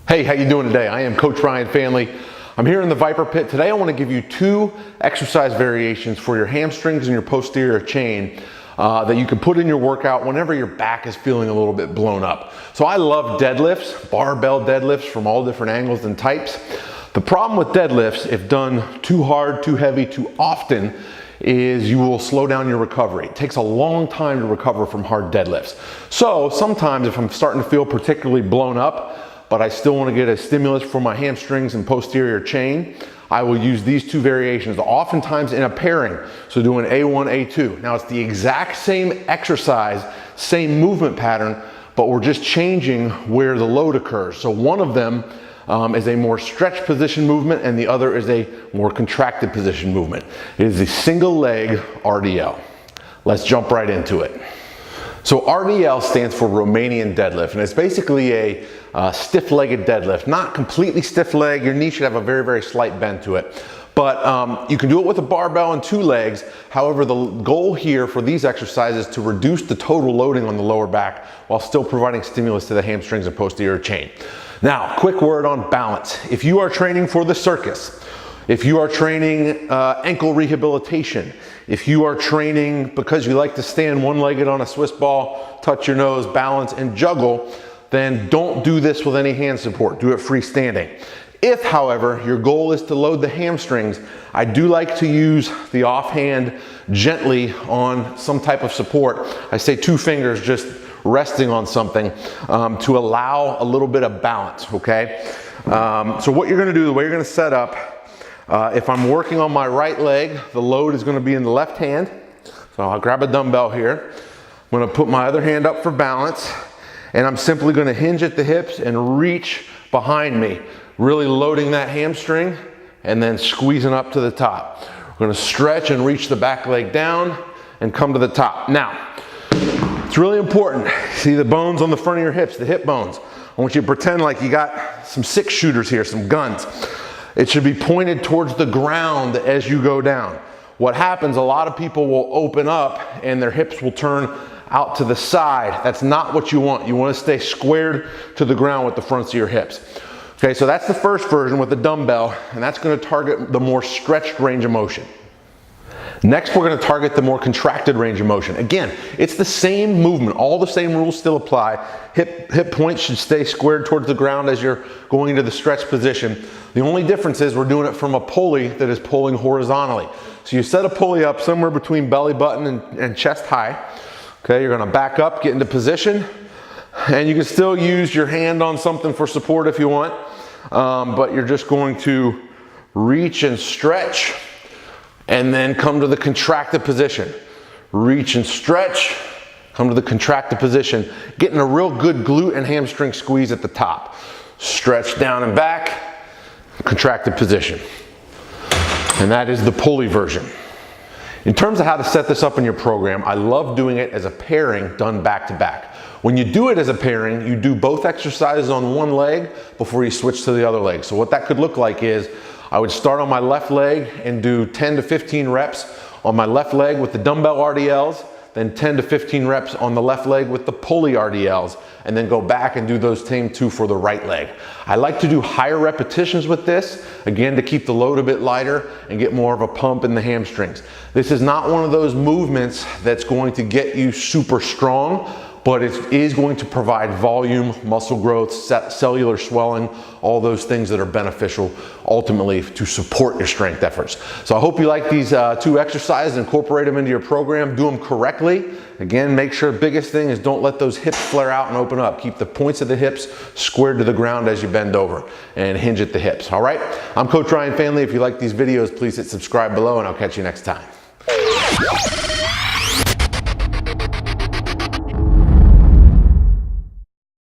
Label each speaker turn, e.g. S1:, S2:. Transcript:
S1: Hey, how you doing today? I am Coach Ryan Fanley. I'm here in the VIPAR pit. Today I want to give you 2 exercise variations for your hamstrings and your posterior chain that you can put in your workout whenever your back is feeling a little bit blown up. So I love deadlifts, barbell deadlifts from all different angles and types. The problem with deadlifts, if done too hard, too heavy, too often, is you will slow down your recovery. It takes a long time to recover from hard deadlifts. So sometimes if I'm starting to feel particularly blown up, but I still want to get a stimulus for my hamstrings and posterior chain, I will use these 2 variations, oftentimes in a pairing. So doing A1, A2. Now it's the exact same exercise, same movement pattern, but we're just changing where the load occurs. So one of them is a more stretched position movement and the other is a more contracted position movement. It is a single leg RDL. Let's jump right into it. So RDL stands for Romanian deadlift, and it's basically a stiff-legged deadlift. Not completely stiff leg, your knee should have a very, very slight bend to it. But you can do it with a barbell and 2 legs. However, the goal here for these exercises is to reduce the total loading on the lower back while still providing stimulus to the hamstrings and posterior chain. Now, quick word on balance. If you are training for the circus, if you are training ankle rehabilitation, if you are training because you like to stand one-legged on a Swiss ball, touch your nose, balance, and juggle, then don't do this with any hand support. Do it freestanding. If, however, your goal is to load the hamstrings, I do like to use the offhand gently on some type of support. I say 2 fingers just resting on something to allow a little bit of balance, okay? So what you're gonna do, the way you're gonna set up, if I'm working on my right leg, the load is gonna be in the left hand. So I'll grab a dumbbell here. I'm gonna put my other hand up for balance, and I'm simply gonna hinge at the hips and reach behind me, really loading that hamstring and then squeezing up to the top. We're gonna stretch and reach the back leg down and come to the top. Now, it's really important. See the bones on the front of your hips, the hip bones. I want you to pretend like you got some 6-shooters here, some guns. It should be pointed towards the ground as you go down. What happens, a lot of people will open up and their hips will turn out to the side. That's not what you want. You want to stay squared to the ground with the fronts of your hips. Okay, so that's the first version with the dumbbell, and that's going to target the more stretched range of motion. Next, we're going to target the more contracted range of motion. Again, it's the same movement. All the same rules still apply. Hip points should stay squared towards the ground as you're going into the stretch position. The only difference is we're doing it from a pulley that is pulling horizontally. So you set a pulley up somewhere between belly button and chest high. Okay, you're going to back up, get into position, and you can still use your hand on something for support if you want, but you're just going to reach and stretch and then come to the contracted position. Reach and stretch, come to the contracted position, getting a real good glute and hamstring squeeze at the top. Stretch down and back, contracted position. And that is the pulley version. In terms of how to set this up in your program, I love doing it as a pairing done back to back. When you do it as a pairing, you do both exercises on one leg before you switch to the other leg. So what that could look like is I would start on my left leg and do 10 to 15 reps on my left leg with the dumbbell RDLs, then 10 to 15 reps on the left leg with the pulley RDLs, and then go back and do those same 2 for the right leg. I like to do higher repetitions with this, again, to keep the load a bit lighter and get more of a pump in the hamstrings. This is not one of those movements that's going to get you super strong, but it is going to provide volume, muscle growth, cellular swelling, all those things that are beneficial ultimately to support your strength efforts. So I hope you like these 2 exercises, incorporate them into your program, do them correctly. Again, make sure the biggest thing is don't let those hips flare out and open up. Keep the points of the hips squared to the ground as you bend over and hinge at the hips, all right? I'm Coach Ryan Fanley. If you like these videos, please hit subscribe below and I'll catch you next time.